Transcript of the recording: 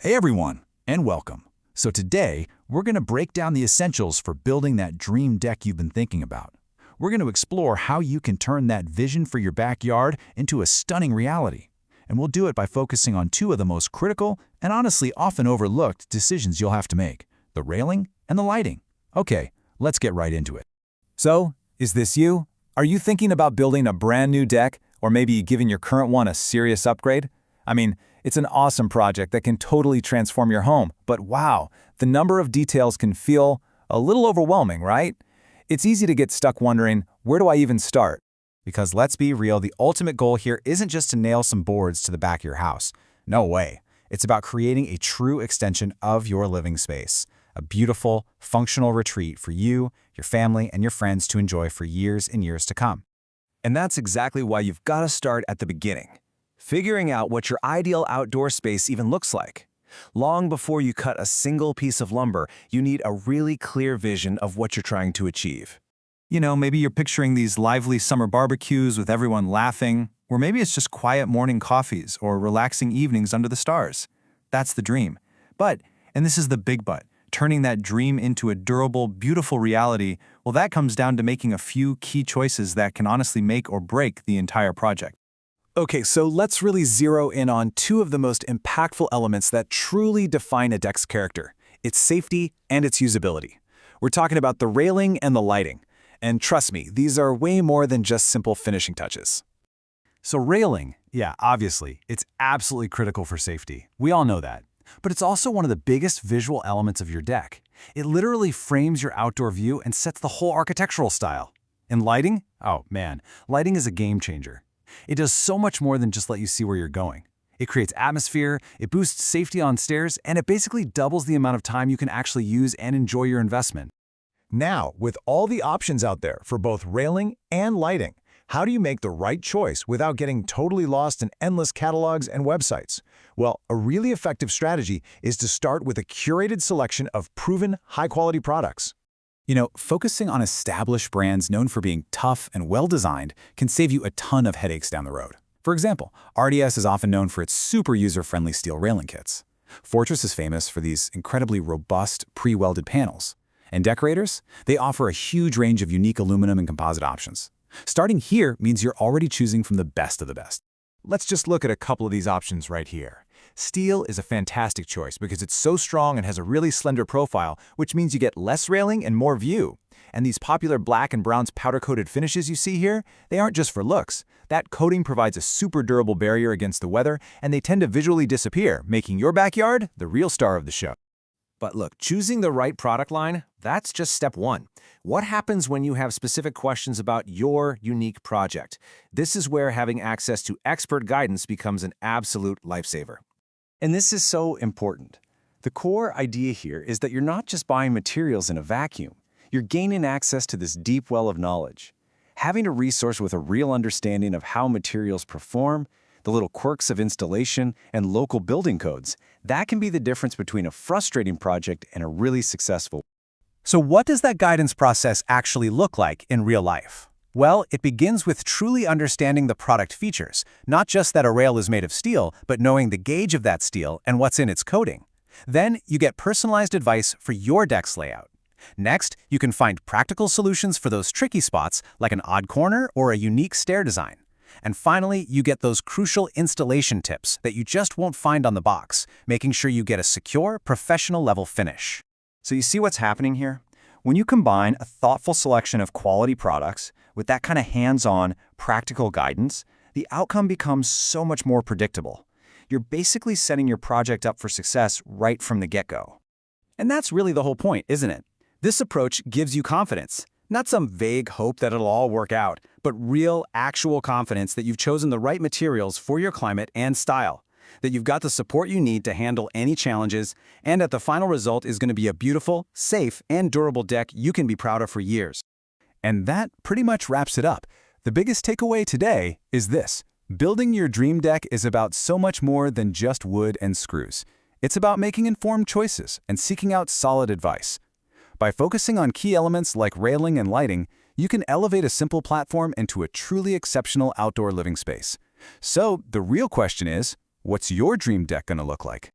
Hey everyone, and welcome. So today, we're going to break down the essentials for building that dream deck you've been thinking about. We're going to explore how you can turn that vision for your backyard into a stunning reality. And we'll do it by focusing on two of the most critical and honestly often overlooked decisions you'll have to make: the railing and the lighting. Okay, let's get right into it. So, is this you? Are you thinking about building a brand new deck, or maybe giving your current one a serious upgrade? I mean, it's an awesome project that can totally transform your home, but wow, the number of details can feel a little overwhelming, right? It's easy to get stuck wondering, where do I even start? Because let's be real, the ultimate goal here isn't just to nail some boards to the back of your house. No way. It's about creating a true extension of your living space. A beautiful, functional retreat for you, your family, and your friends to enjoy for years and years to come. And that's exactly why you've got to start at the beginning. Figuring out what your ideal outdoor space even looks like. Long before you cut a single piece of lumber, you need a really clear vision of what you're trying to achieve. You know, maybe you're picturing these lively summer barbecues with everyone laughing, or maybe it's just quiet morning coffees or relaxing evenings under the stars. That's the dream. But, and this is the big but, turning that dream into a durable, beautiful reality, well, that comes down to making a few key choices that can honestly make or break the entire project. Okay, so let's really zero in on two of the most impactful elements that truly define a deck's character: its safety and its usability. We're talking about the railing and the lighting. And trust me, these are way more than just simple finishing touches. So railing, yeah, obviously, it's absolutely critical for safety. We all know that. But it's also one of the biggest visual elements of your deck. It literally frames your outdoor view and sets the whole architectural style. And lighting? Oh man, lighting is a game changer. It does so much more than just let you see where you're going. It creates atmosphere, it boosts safety on stairs, and it basically doubles the amount of time you can actually use and enjoy your investment. Now, with all the options out there for both railing and lighting, how do you make the right choice without getting totally lost in endless catalogs and websites? Well, a really effective strategy is to start with a curated selection of proven, high-quality products. You know, focusing on established brands known for being tough and well-designed can save you a ton of headaches down the road. For example, RDS is often known for its super user-friendly steel railing kits. Fortress is famous for these incredibly robust, pre-welded panels. And decorators? They offer a huge range of unique aluminum and composite options. Starting here means you're already choosing from the best of the best. Let's just look at a couple of these options right here. Steel is a fantastic choice because it's so strong and has a really slender profile, which means you get less railing and more view. And these popular black and bronze powder-coated finishes you see here, they aren't just for looks. That coating provides a super durable barrier against the weather, and they tend to visually disappear, making your backyard the real star of the show. But look, choosing the right product line, that's just step one. What happens when you have specific questions about your unique project? This is where having access to expert guidance becomes an absolute lifesaver. And this is so important. The core idea here is that you're not just buying materials in a vacuum. You're gaining access to this deep well of knowledge. Having a resource with a real understanding of how materials perform, the little quirks of installation, and local building codes, that can be the difference between a frustrating project and a really successful. So what does that guidance process actually look like in real life? Well, it begins with truly understanding the product features, not just that a rail is made of steel, but knowing the gauge of that steel and what's in its coating. Then you get personalized advice for your deck's layout. Next, you can find practical solutions for those tricky spots, like an odd corner or a unique stair design. And finally, you get those crucial installation tips that you just won't find on the box, making sure you get a secure, professional-level finish. So you see what's happening here? When you combine a thoughtful selection of quality products with that kind of hands-on, practical guidance, the outcome becomes so much more predictable. You're basically setting your project up for success right from the get-go. And that's really the whole point, isn't it? This approach gives you confidence. Not some vague hope that it'll all work out, but real, actual confidence that you've chosen the right materials for your climate and style, that you've got the support you need to handle any challenges, and that the final result is going to be a beautiful, safe, and durable deck you can be proud of for years. And that pretty much wraps it up. The biggest takeaway today is this: building your dream deck is about so much more than just wood and screws. It's about making informed choices and seeking out solid advice. By focusing on key elements like railing and lighting, you can elevate a simple platform into a truly exceptional outdoor living space. So the real question is, what's your dream deck going to look like?